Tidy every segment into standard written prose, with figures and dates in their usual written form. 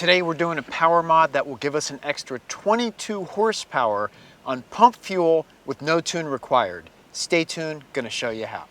Today we're doing a power mod that will give us an extra 22 horsepower on pump fuel with no tune required. Stay tuned, gonna show you how.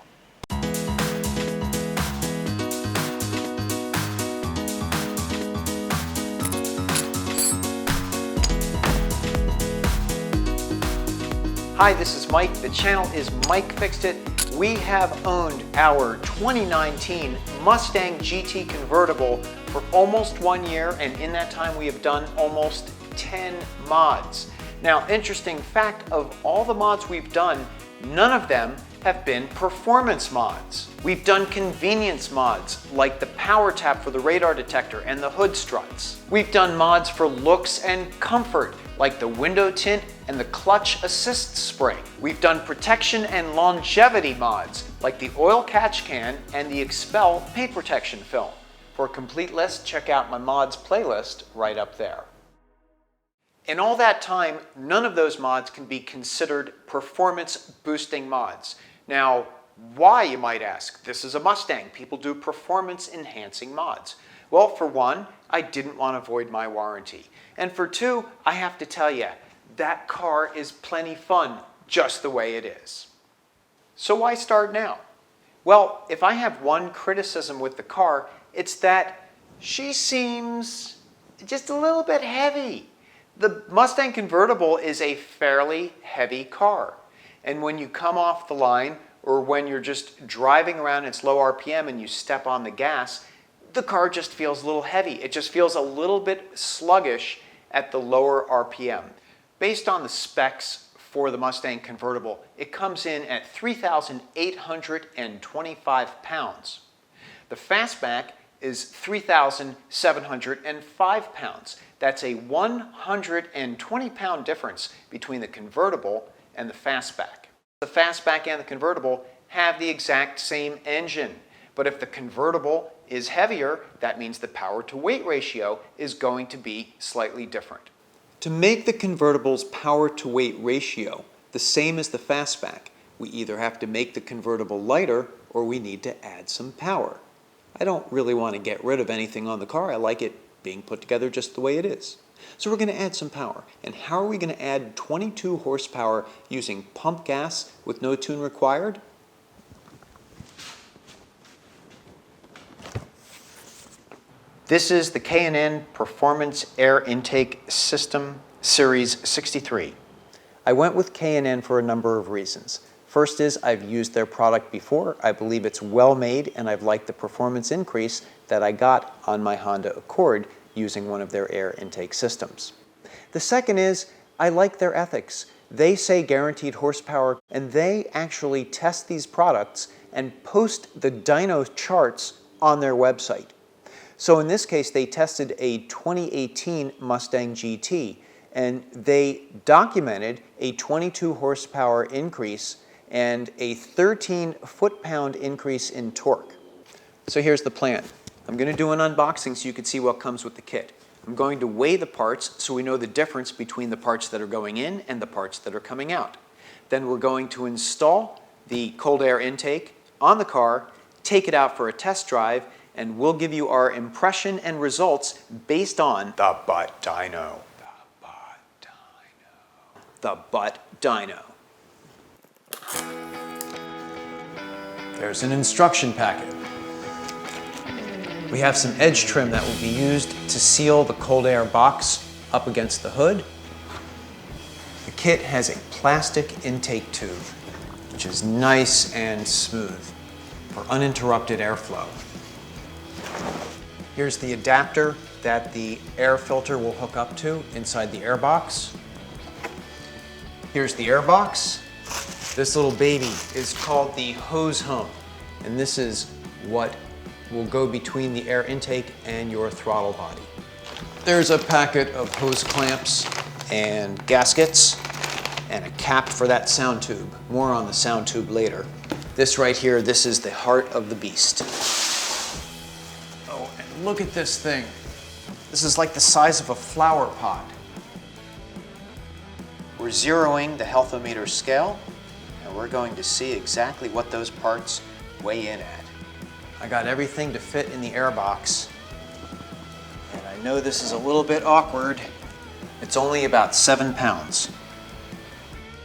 Hi, this is Mike. The channel is Mike Fyxdt. We have owned our 2019 Mustang GT Convertible for almost 1 year, and in that time we have done almost 10 mods. Now, interesting fact, of all the mods we've done, none of them have been performance mods. We've done convenience mods, like the power tap for the radar detector and the hood struts. We've done mods for looks and comfort, like the window tint and the clutch assist spring. We've done protection and longevity mods, like the oil catch can and the Expel paint protection film. For a complete list, check out my mods playlist right up there. In all that time, none of those mods can be considered performance boosting mods. Now, why, you might ask? This is a Mustang. People do performance enhancing mods. Well, for one, I didn't want to void my warranty. And for two, I have to tell you, that car is plenty fun just the way it is. So why start now? Well, if I have one criticism with the car, it's that she seems just a little bit heavy. The Mustang Convertible is a fairly heavy car. And when you come off the line, or when you're just driving around its low RPM and you step on the gas, the car just feels a little heavy. It just feels a little bit sluggish at the lower RPM. Based on the specs for the Mustang Convertible, it comes in at 3,825 pounds. The Fastback is 3,705 pounds. That's a 120-pound difference between the convertible and the Fastback. The Fastback and the convertible have the exact same engine, but if the convertible is heavier, that means the power-to-weight ratio is going to be slightly different. To make the convertible's power-to-weight ratio the same as the Fastback, we either have to make the convertible lighter or we need to add some power. I don't really want to get rid of anything on the car. I like it being put together just the way it is. So we're going to add some power. And how are we going to add 22 horsepower using pump gas with no tune required? This is the K&N Performance Air Intake System Series 63. I went with K&N for a number of reasons. First is I've used their product before. I believe it's well made, and I've liked the performance increase that I got on my Honda Accord using one of their air intake systems. The second is I like their ethics. They say guaranteed horsepower, and they actually test these products and post the dyno charts on their website. So in this case, they tested a 2018 Mustang GT, and they documented a 22 horsepower increase and a 13 foot-pound increase in torque. So here's the plan. I'm going to do an unboxing so you can see what comes with the kit. I'm going to weigh the parts so we know the difference between the parts that are going in and the parts that are coming out. Then we're going to install the cold air intake on the car, take it out for a test drive, and we'll give you our impression and results based on the BUTT Dyno. The BUTT Dyno. There's an instruction packet. We have some edge trim that will be used to seal the cold air box up against the hood. The kit has a plastic intake tube, which is nice and smooth for uninterrupted airflow. Here's the adapter that the air filter will hook up to inside the airbox. Here's the airbox. This little baby is called the hose hump, and this is what will go between the air intake and your throttle body. There's a packet of hose clamps and gaskets and a cap for that sound tube. More on the sound tube later. This right here, this is the heart of the beast. Oh, and look at this thing. This is like the size of a flower pot. We're zeroing the healthometer scale, and we're going to see exactly what those parts weigh in at. I got everything to fit in the airbox, and I I know this is a little bit awkward. It's only about 7 pounds.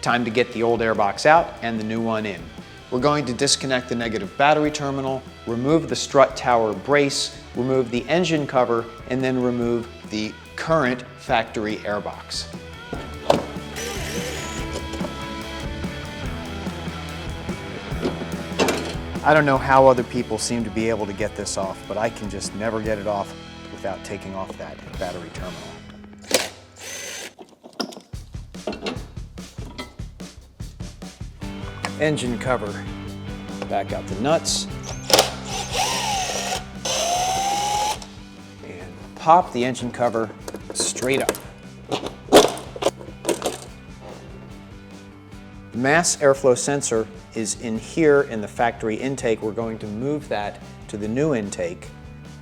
Time to get the old airbox out and the new one in. We're going to disconnect the negative battery terminal, remove the strut tower brace, remove the engine cover, and then remove the current factory airbox. I don't know how other people seem to be able to get this off, but I can just never get it off without taking off that battery terminal. Engine cover. Back out the nuts. And pop the engine cover straight up. The mass airflow sensor is in here in the factory intake. We're going to move that to the new intake.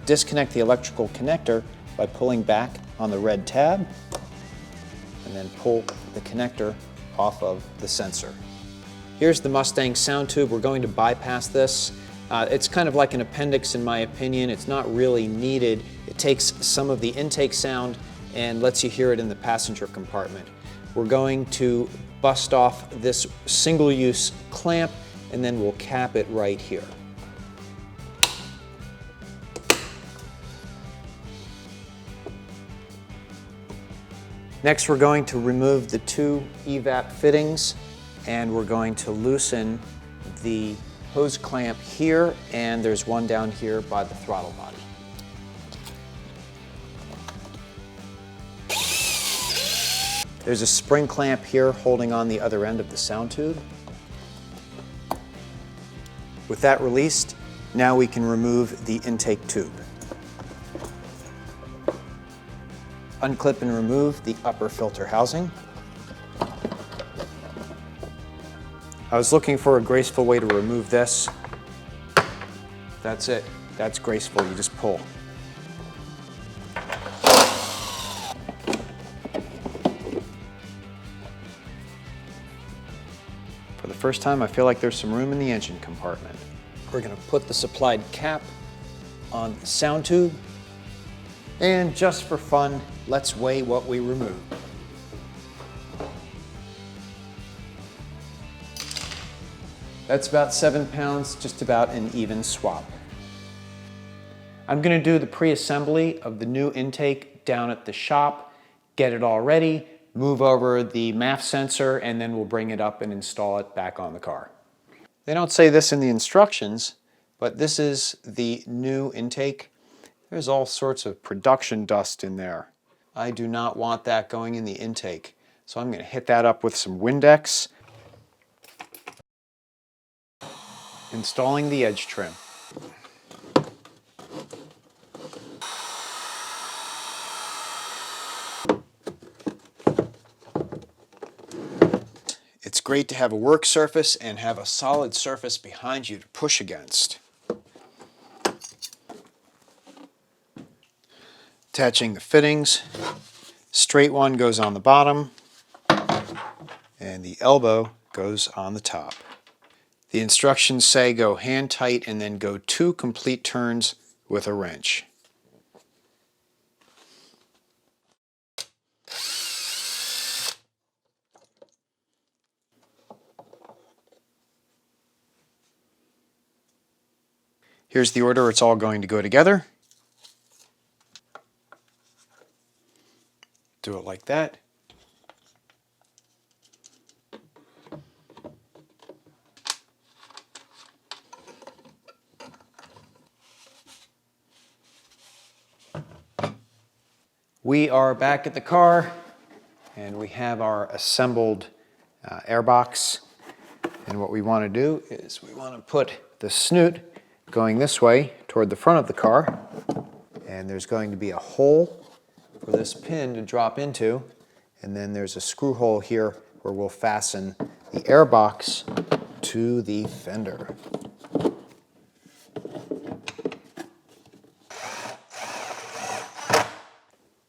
Disconnect the electrical connector by pulling back on the red tab and then pull the connector off of the sensor. Here's the Mustang sound tube. We're going to bypass this. It's kind of like an appendix in my opinion. It's not really needed. It takes some of the intake sound and lets you hear it in the passenger compartment. We're going to bust off this single-use clamp and then we'll cap it right here. Next, we're going to remove the 2 evap fittings and we're going to loosen the hose clamp here, and there's one down here by the throttle body. There's a spring clamp here holding on the other end of the sound tube. With that released, now we can remove the intake tube. Unclip and remove the upper filter housing. I was looking for a graceful way to remove this. That's it. That's graceful. You just pull. For the first time, I feel like there's some room in the engine compartment. We're going to put the supplied cap on the sound tube. And just for fun, let's weigh what we removed. That's about 7 pounds, just about an even swap. I'm going to do the pre-assembly of the new intake down at the shop, get it all ready, move over the MAF sensor, and then we'll bring it up and install it back on the car. They don't say this in the instructions, but this is the new intake. There's all sorts of production dust in there. I do not want that going in the intake, so I'm going to hit that up with some Windex. Installing the edge trim. It's great to have a work surface and have a solid surface behind you to push against. Attaching the fittings. Straight one goes on the bottom and the elbow goes on the top. The instructions say go hand tight and then go 2 complete turns with a wrench. Here's the order it's all going to go together. Do it like that. We are back at the car and we have our assembled airbox. And what we want to do is we want to put the snoot going this way toward the front of the car. And there's going to be a hole for this pin to drop into. And then there's a screw hole here where we'll fasten the airbox to the fender.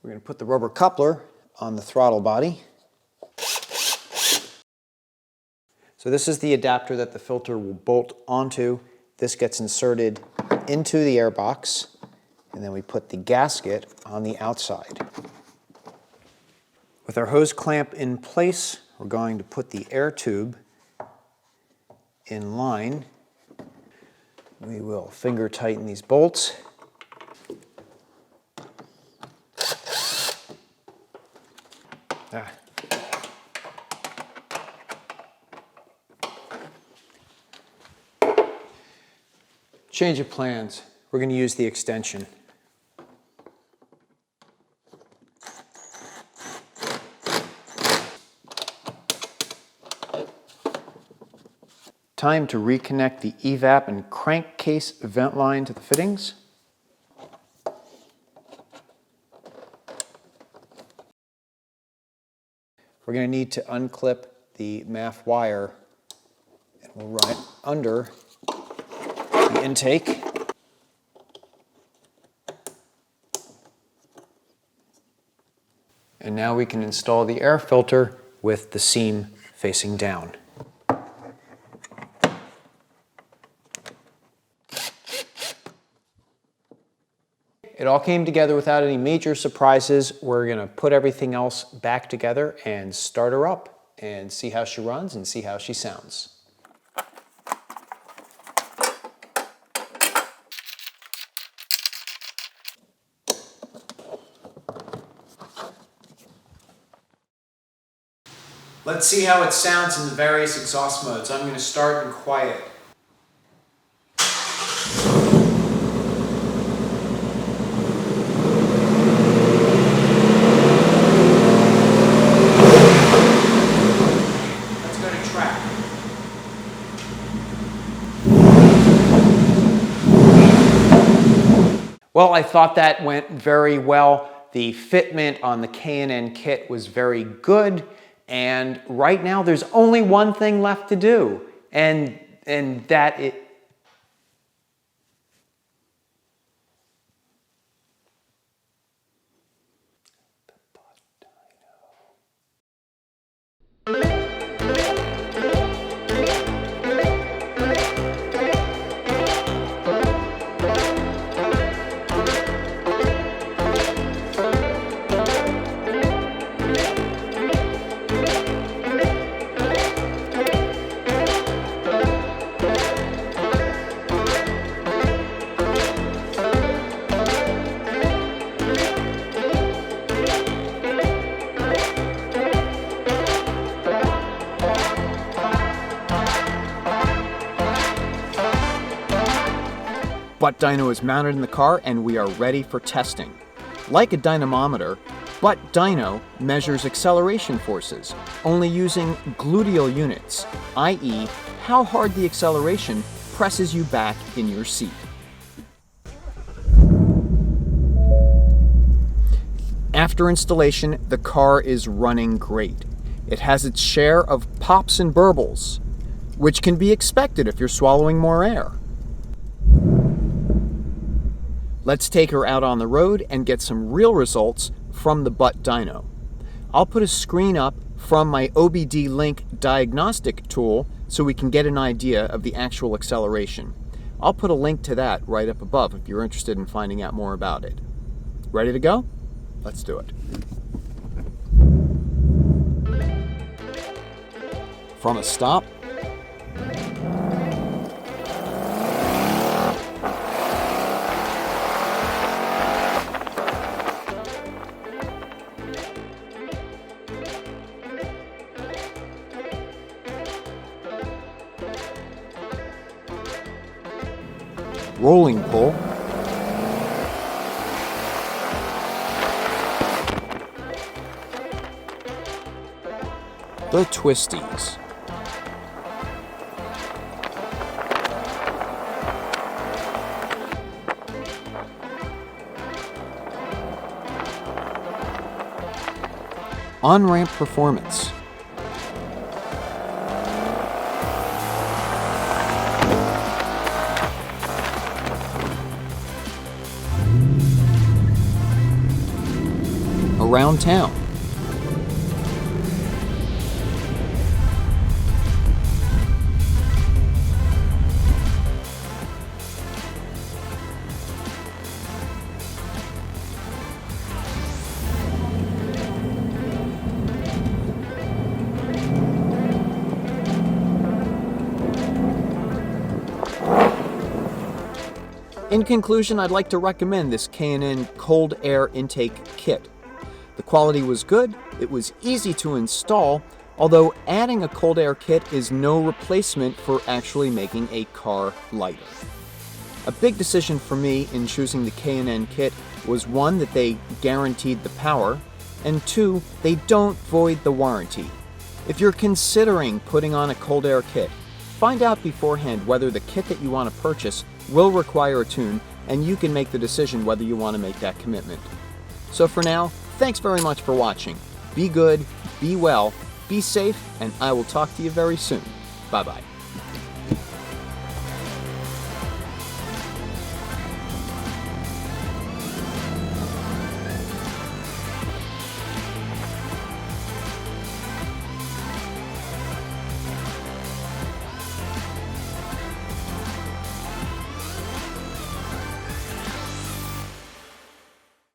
We're going to put the rubber coupler on the throttle body. So this is the adapter that the filter will bolt onto. This gets inserted into the airbox, and then we put the gasket on the outside. With our hose clamp in place, we're going to put the air tube in line. We will finger tighten these bolts. Change of plans. We're going to use the extension. Time to reconnect the evap and crankcase vent line to the fittings. We're going to need to unclip the MAF wire, and we'll run it under the intake. And now we can install the air filter with the seam facing down. It all came together without any major surprises. We're going to put everything else back together and start her up and see how she runs and see how she sounds. Let's see how it sounds in the various exhaust modes. I'm going to start in quiet. Let's go to track. Well, I thought that went very well. The fitment on the K&N kit was very good. And right now there's only one thing left to do, and that it BUTT Dyno is mounted in the car and we are ready for testing. Like a dynamometer, BUTT Dyno measures acceleration forces, only using gluteal units, i.e. how hard the acceleration presses you back in your seat. After installation, the car is running great. It has its share of pops and burbles, which can be expected if you're swallowing more air. Let's take her out on the road and get some real results from the BUTT Dyno. I'll put a screen up from my OBD Link diagnostic tool so we can get an idea of the actual acceleration. I'll put a link to that right up above if you're interested in finding out more about it. Ready to go? Let's do it. From a stop, rolling pull, the twisties, on-ramp performance, around town, In conclusion, I'd like to recommend this K&N cold air intake kit. The quality was good, it was easy to install, although adding a cold air kit is no replacement for actually making a car lighter. A big decision for me in choosing the K&N kit was one, that they guaranteed the power, and two, they don't void the warranty. If you're considering putting on a cold air kit, find out beforehand whether the kit that you want to purchase will require a tune, and you can make the decision whether you want to make that commitment. So for now, thanks very much for watching. Be good, be well, be safe, and I will talk to you very soon. Bye-bye.